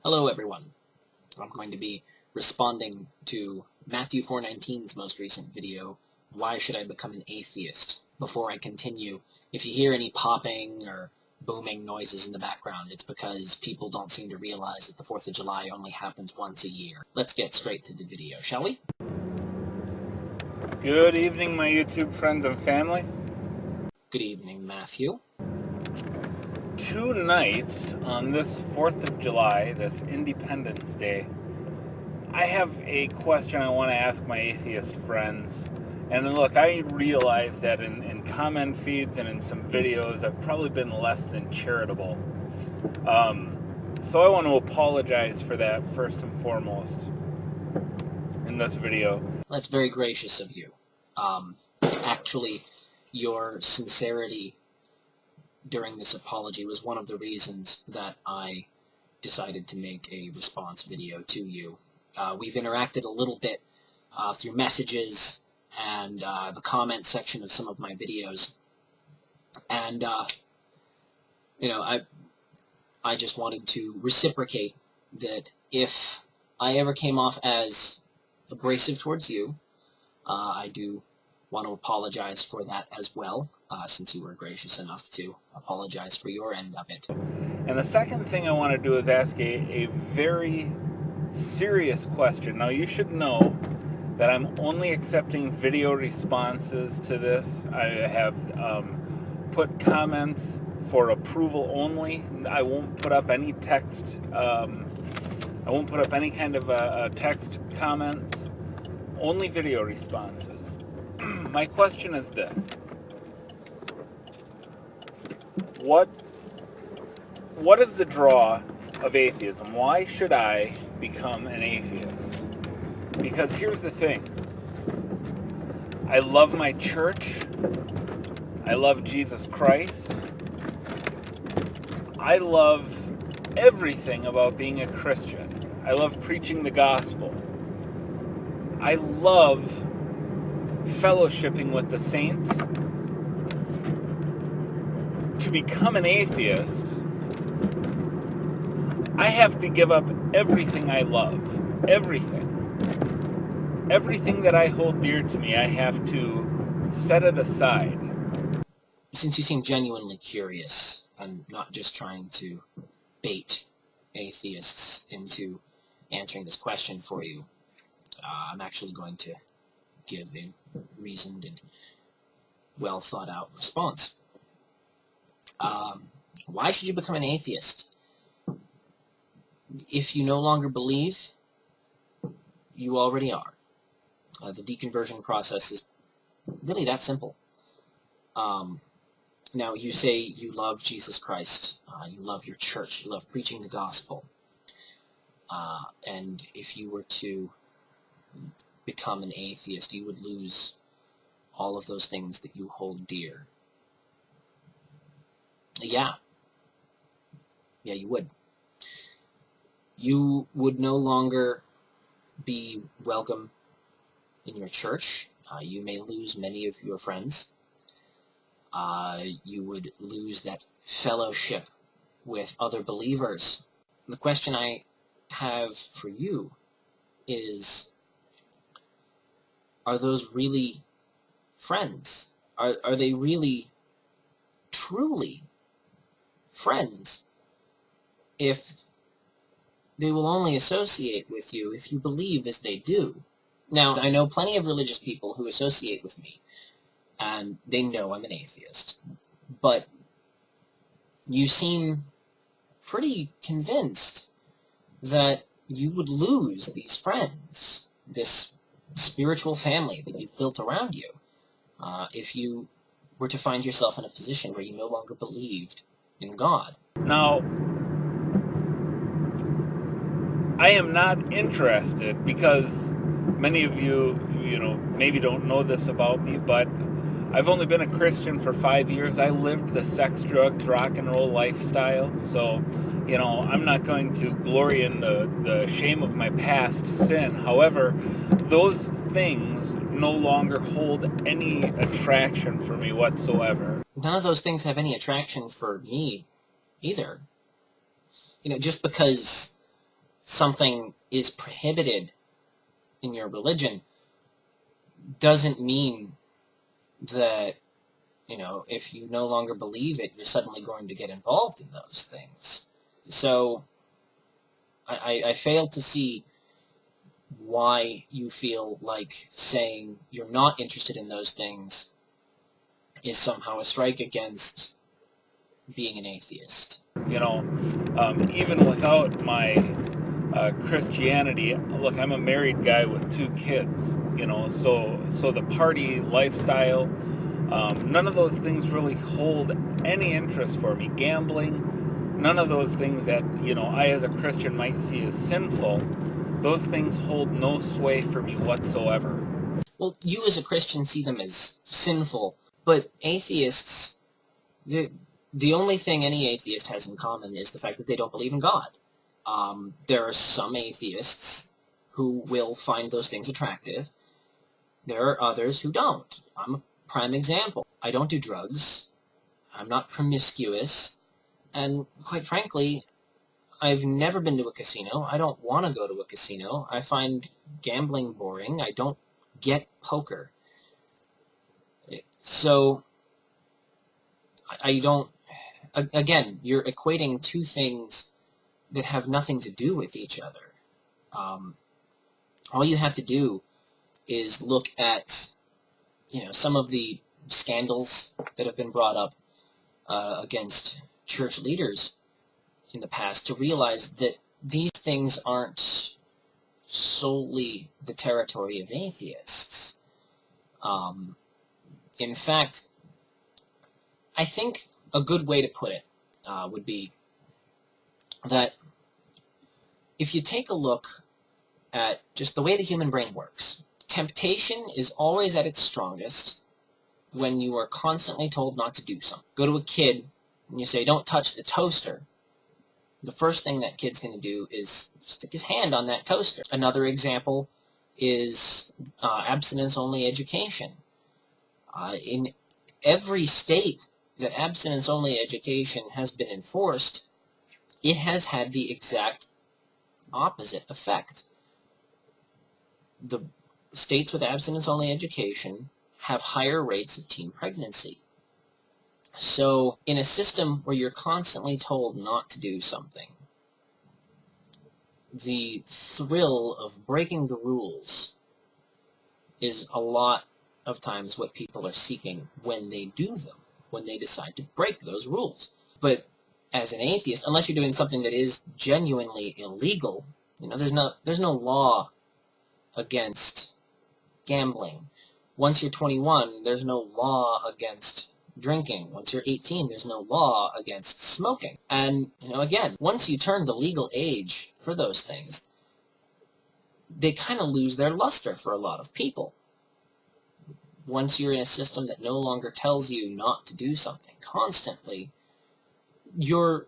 Hello everyone. I'm going to be responding to Matthew4Nineteen's most recent video, Why Should I Become an Atheist? Before I continue, if you hear any popping or booming noises in the background, it's because people don't seem to realize that the 4th of July only happens once a year. Let's get straight to the video, shall we? Good evening, my YouTube friends and family. Good evening, Matthew. Tonight, on this 4th of July, this Independence Day, I have a question I want to ask my atheist friends. And look, I realize that in comment feeds and in some videos, I've probably been less than charitable. So I want to apologize for that first and foremost in this video. That's very gracious of you. Actually, your sincerity during this apology was one of the reasons that I decided to make a response video to you. We've interacted a little bit through messages and the comment section of some of my videos, and I just wanted to reciprocate that if I ever came off as abrasive towards you, I do want to apologize for that as well, since you were gracious enough to apologize for your end of it. And the second thing I want to do is ask a very serious question. Now, you should know that I'm only accepting video responses to this. I have put comments for approval only. I won't put up any text. I won't put up any kind of text comments. Only video responses. My question is this. What is the draw of atheism? Why should I become an atheist? Because here's the thing. I love my church. I love Jesus Christ. I love everything about being a Christian. I love preaching the gospel. I love fellowshipping with the saints. To become an atheist, I have to give up everything I love. Everything. Everything that I hold dear to me, I have to set it aside. Since you seem genuinely curious and not just trying to bait atheists into answering this question for you, I'm actually going to give a reasoned and well thought out response. Why should you become an atheist? If you no longer believe, you already are. The deconversion process is really that simple. Now, you say you love Jesus Christ, you love your church, you love preaching the gospel, and if you were to become an atheist, you would lose all of those things that you hold dear. Yeah, you would. You would no longer be welcome in your church. You may lose many of your friends. You would lose that fellowship with other believers. The question I have for you is, are those really friends? Are they really, truly friends if they will only associate with you if you believe as they do? Now, I know plenty of religious people who associate with me, and they know I'm an atheist, but you seem pretty convinced that you would lose these friends, this spiritual family that you've built around you, if you were to find yourself in a position where you no longer believed in God. Now, I am not interested because many of you, maybe don't know this about me, but I've only been a Christian for 5 years. I lived the sex, drugs, rock and roll lifestyle, so, I'm not going to glory in the shame of my past sin. However, those things no longer hold any attraction for me whatsoever. None of those things have any attraction for me either. Just because something is prohibited in your religion doesn't mean that, if you no longer believe it, you're suddenly going to get involved in those things. So I fail to see why you feel like saying you're not interested in those things is somehow a strike against being an atheist. Even without my Christianity, look, I'm a married guy with 2 kids, so the party lifestyle, none of those things really hold any interest for me. Gambling, none of those things that, I as a Christian might see as sinful, those things hold no sway for me whatsoever. Well, you as a Christian see them as sinful, but atheists, the only thing any atheist has in common is the fact that they don't believe in God. There are some atheists who will find those things attractive. There are others who don't. I'm a prime example. I don't do drugs. I'm not promiscuous. And quite frankly, I've never been to a casino. I don't want to go to a casino. I find gambling boring. I don't get poker. So, I don't... Again, you're equating 2 things that have nothing to do with each other. All you have to do is look at, some of the scandals that have been brought up against church leaders in the past to realize that these things aren't solely the territory of atheists. In fact, I think a good way to put it would be that if you take a look at just the way the human brain works, temptation is always at its strongest when you are constantly told not to do something. Go to a kid and you say, don't touch the toaster. The first thing that kid's going to do is stick his hand on that toaster. Another example is abstinence-only education. In every state that abstinence-only education has been enforced, it has had the exact opposite effect. The states with abstinence-only education have higher rates of teen pregnancy. So in a system where you're constantly told not to do something, the thrill of breaking the rules is a lot of times what people are seeking when they do them, when they decide to break those rules. But as an atheist, unless you're doing something that is genuinely illegal, there's no law against gambling. Once you're 21, there's no law against drinking. Once you're 18, there's no law against smoking. And, again, once you turn the legal age for those things, they kind of lose their luster for a lot of people. Once you're in a system that no longer tells you not to do something constantly, you're,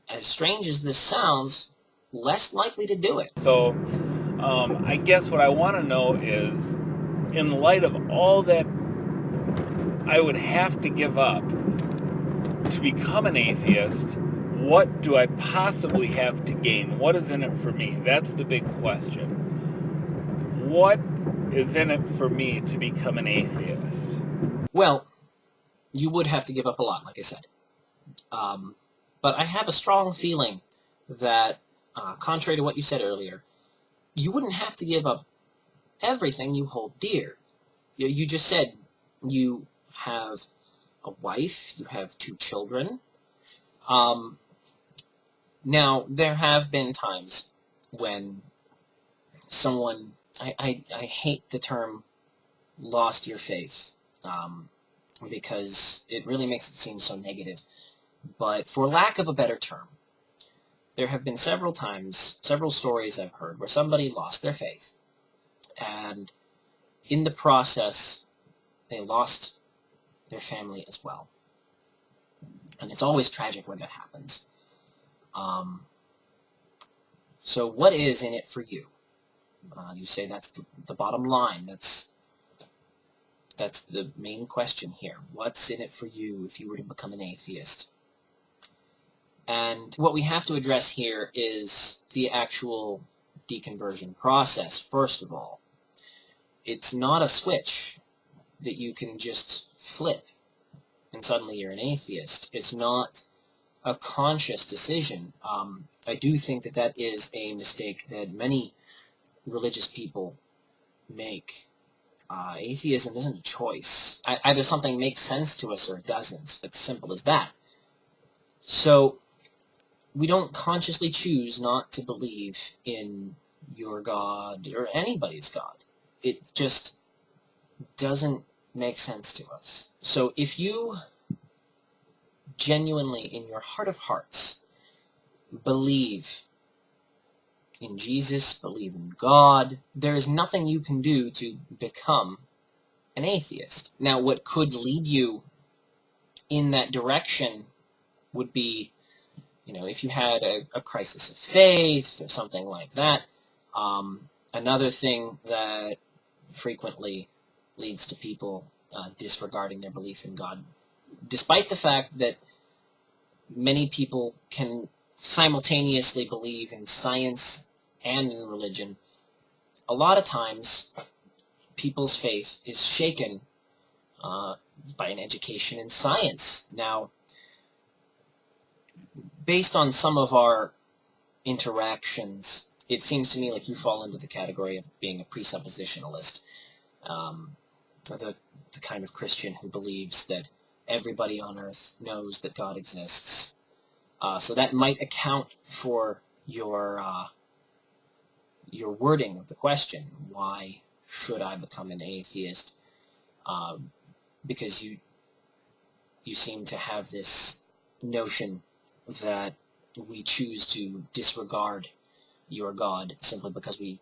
as strange as this sounds, less likely to do it. So, I guess what I want to know is, in light of all that I would have to give up to become an atheist, what do I possibly have to gain? What is in it for me? That's the big question. What is in it for me to become an atheist? Well, you would have to give up a lot, like I said. But I have a strong feeling that, contrary to what you said earlier, you wouldn't have to give up everything you hold dear. You just said you have a wife, you have 2 children. Now, there have been times when someone, I hate the term lost your faith, because it really makes it seem so negative. But for lack of a better term, there have been several times, several stories I've heard where somebody lost their faith, and in the process, they lost their family as well. And it's always tragic when that happens. So what is in it for you? You say that's the bottom line. That's the main question here. What's in it for you if you were to become an atheist? And what we have to address here is the actual deconversion process, first of all. It's not a switch that you can just flip and suddenly you're an atheist. It's not a conscious decision. I do think that that is a mistake that many religious people make. Atheism isn't a choice. Either something makes sense to us or it doesn't. It's simple as that. So we don't consciously choose not to believe in your God or anybody's God. It just doesn't make sense to us. So if you genuinely, in your heart of hearts, believe in Jesus, believe in God, there is nothing you can do to become an atheist. Now, what could lead you in that direction would be, if you had a crisis of faith or something like that. Another thing that frequently leads to people disregarding their belief in God, despite the fact that many people can simultaneously believe in science and in religion, a lot of times people's faith is shaken by an education in science. Now, based on some of our interactions, it seems to me like you fall into the category of being a presuppositionalist, the kind of Christian who believes that everybody on earth knows that God exists. So that might account for your wording of the question, why should I become an atheist? Because you seem to have this notion that we choose to disregard your God simply because we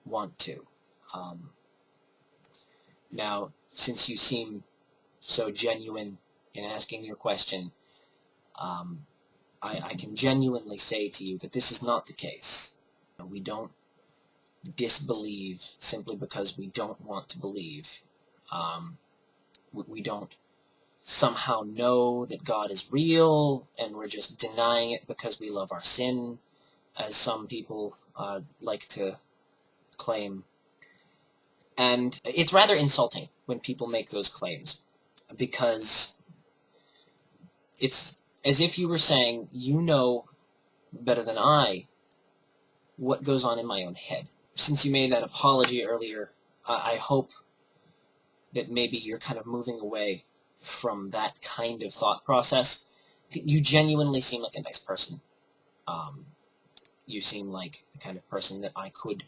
want to. Now, since you seem so genuine in asking your question, I can genuinely say to you that this is not the case. We don't disbelieve simply because we don't want to believe. We don't somehow know that God is real and we're just denying it because we love our sin, as some people like to claim. And it's rather insulting when people make those claims, because it's as if you were saying, you know better than I what goes on in my own head. Since you made that apology earlier, I hope that maybe you're kind of moving away from that kind of thought process. You genuinely seem like a nice person. You seem like the kind of person that I could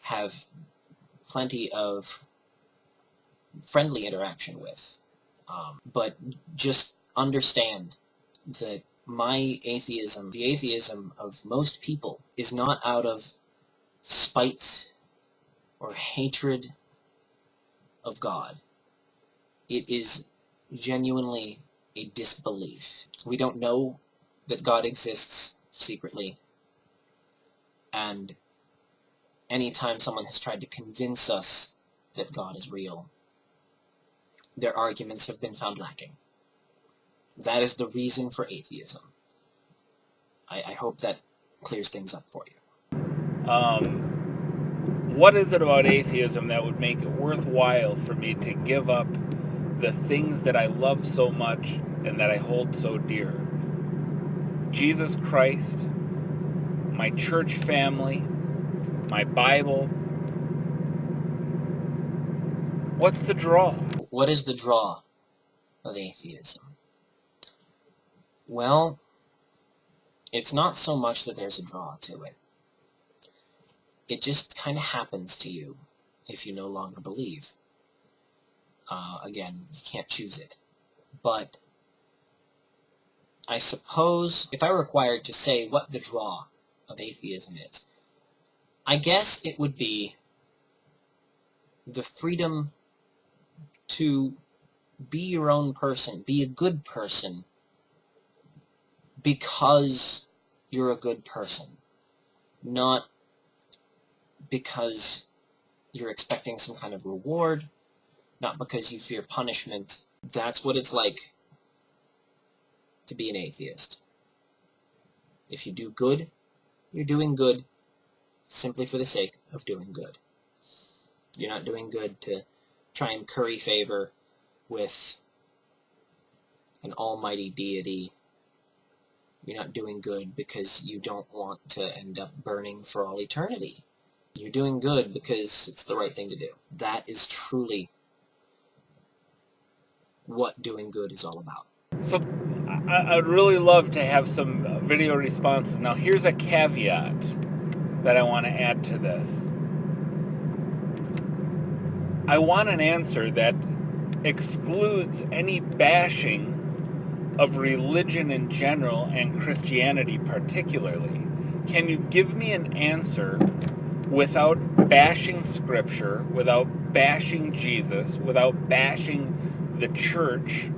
have plenty of friendly interaction with. But just understand that my atheism, the atheism of most people, is not out of spite or hatred of God. It is genuinely a disbelief. We don't know that God exists secretly, and anytime someone has tried to convince us that God is real, their arguments have been found lacking. That is the reason for atheism. I hope that clears things up for you. What is it about atheism that would make it worthwhile for me to give up the things that I love so much and that I hold so dear? Jesus Christ, my church family, my Bible. What's the draw? What is the draw of atheism? Well, it's not so much that there's a draw to it. It just kind of happens to you if you no longer believe. Again, you can't choose it. But I suppose if I were required to say what the draw of atheism is, I guess it would be the freedom to be your own person, be a good person, because you're a good person, not because you're expecting some kind of reward, not because you fear punishment. That's what it's like to be an atheist. If you do good, you're doing good simply for the sake of doing good. You're not doing good to try and curry favor with an almighty deity. You're not doing good because you don't want to end up burning for all eternity. You're doing good because it's the right thing to do. That is truly what doing good is all about. So I'd really love to have some video responses. Now here's a caveat that I want to add to this. I want an answer that excludes any bashing of religion in general and Christianity particularly. Can you give me an answer without bashing Scripture, without bashing Jesus, without bashing the church,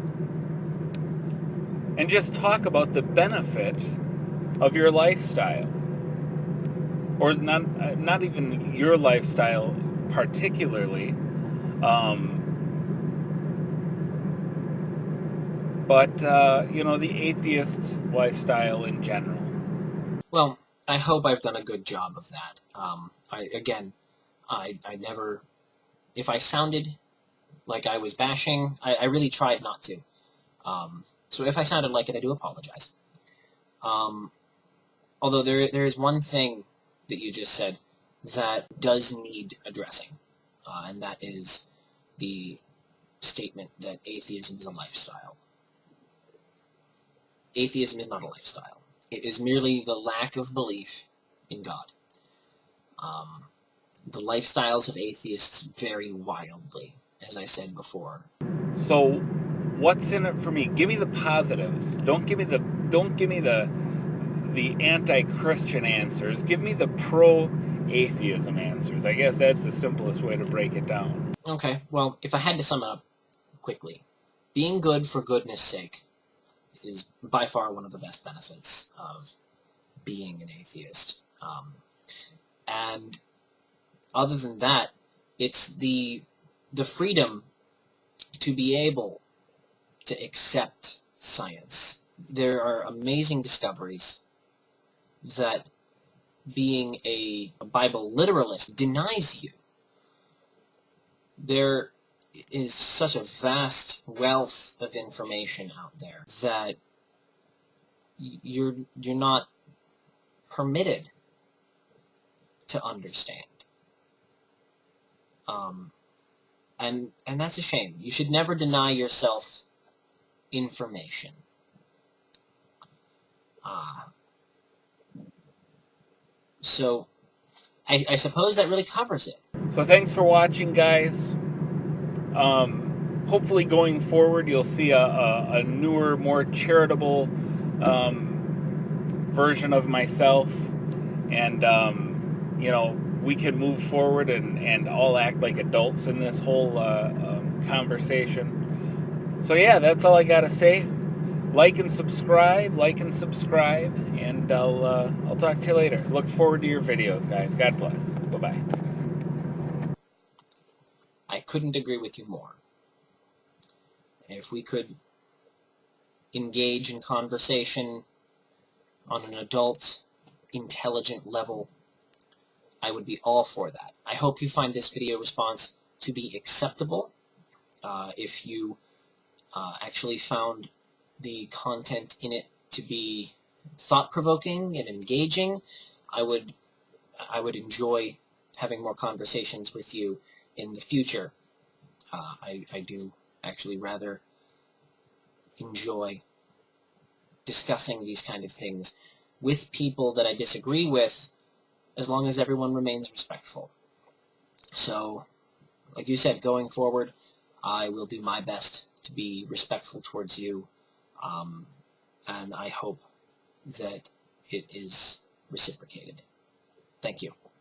and just talk about the benefit of your lifestyle? Or not even your lifestyle particularly, but the atheist lifestyle in general. Well, I hope I've done a good job of that. I never, if I sounded like I was bashing, I really tried not to. So if I sounded like it, I do apologize. Although there is one thing that you just said that does need addressing, and that is the statement that atheism is a lifestyle. Atheism is not a lifestyle. It is merely the lack of belief in God. The lifestyles of atheists vary wildly, as I said before. So, what's in it for me? Give me the positives. Don't give me the anti-Christian answers. Give me the pro-atheism answers. I guess that's the simplest way to break it down. Okay, well, if I had to sum it up quickly, being good for goodness sake is by far one of the best benefits of being an atheist. And other than that, it's the freedom to be able to accept science. There are amazing discoveries that being a Bible literalist denies you. There is such a vast wealth of information out there that you're not permitted to understand. And that's a shame. You should never deny yourself information. So I suppose that really covers it. So thanks for watching, guys. Hopefully going forward you'll see a newer, more charitable version of myself, and we can move forward and all act like adults in this whole conversation. So yeah, that's all I gotta say. Like and subscribe, and I'll talk to you later. Look forward to your videos, guys. God bless. Bye-bye. I couldn't agree with you more. If we could engage in conversation on an adult, intelligent level, I would be all for that. I hope you find this video response to be acceptable. If you actually found the content in it to be thought-provoking and engaging, I would enjoy having more conversations with you in the future. I do actually rather enjoy discussing these kind of things with people that I disagree with, as long as everyone remains respectful. So, like you said, going forward, I will do my best to be respectful towards you, and I hope that it is reciprocated. Thank you.